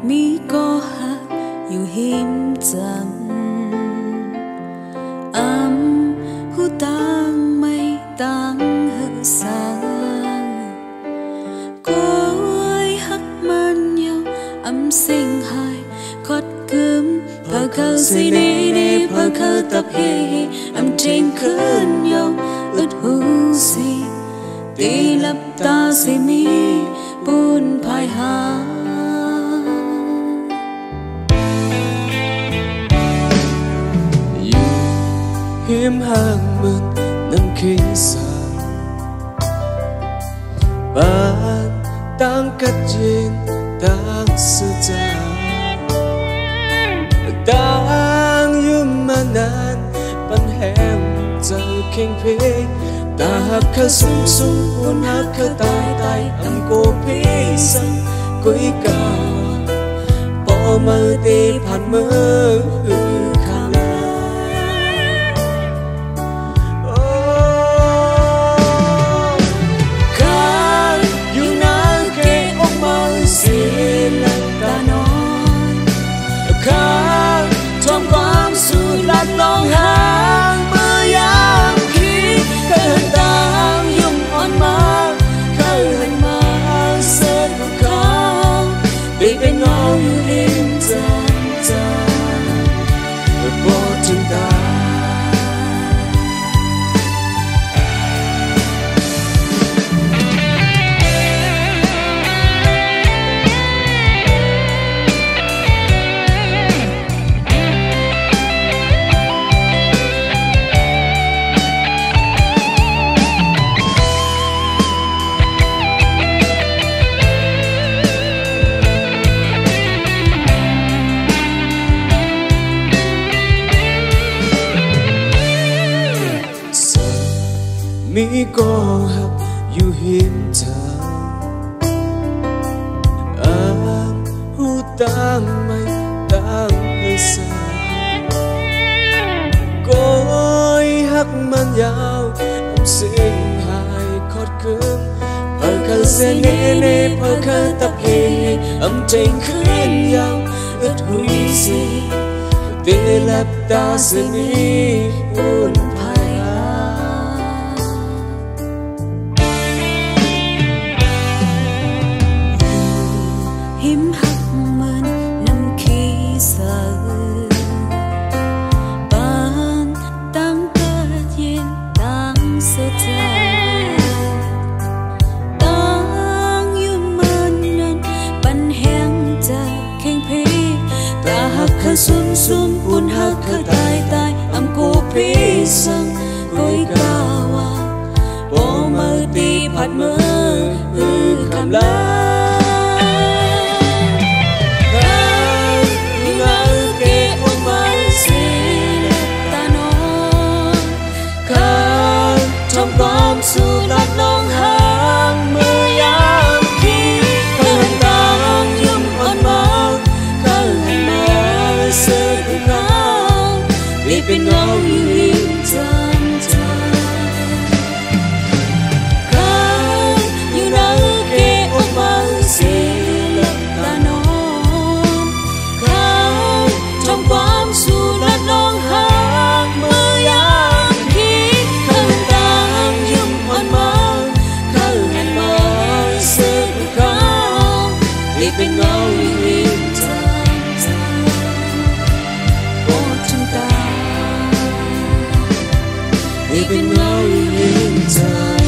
mi có hátอยู่หิมจังhu tang mây tang hơ sang cõi hắc man nhau sinh hai khót cướm phơ khơ si đi phơ khơ tập hi trên khơn nhau ướt hu si ti lập ta si mi buồn phai hà hiếm hàng mượn năm khi xa bạn đang cất trên đang sơ cha đang yum manan ban hem giờ kinh phê ta hắc khơ sum sum buồn hắc khơ tai tai âm cô phê sang cuối cao bỏ mơ tê phản mơ trongความสุดลัดลองหางเมื่อยามคิดเคยตามยุ่งอ่อนมาเคยหันมาเสิร์ฟของเขาตีเป็นเงาอยู่ริมจานจานบนถึงตาmi có hấp yêu hiếm thang hu tang mây tang hơi xa cõi hắc man nhau sinh hai khót cứng phơ khơ se nê phơ khơ tập hề trên khơi nhau ướt hủi gì tê lập ta sẽ mi buồn hiếm hắc man năm khi giờ bạn tăng cơ duyên tăng sơ cha tăng yum man nan ban hẹn cha khen phi ta hắc khơ sum sum buồn hắc khơ tai tai cô phi sang cõi cao bỏ mơ ti phạt mơ cảm la trongความสุดลัดลองหางเมื่อยามคิดเคยตามยุ่งอ่อนมาเคยให้มาเสิร์ฟของเขารีบเป็นเงาอยู่ริมจานจานเคยอยู่ในเกะออกมาเสียหลับตานอนเคยtrongความสุดลัดลองหางเมื่อยามคิดเป็นเงาอยู่ริมจานจานโอ้ถึงตาเป็นเงาอยู่ริมจาน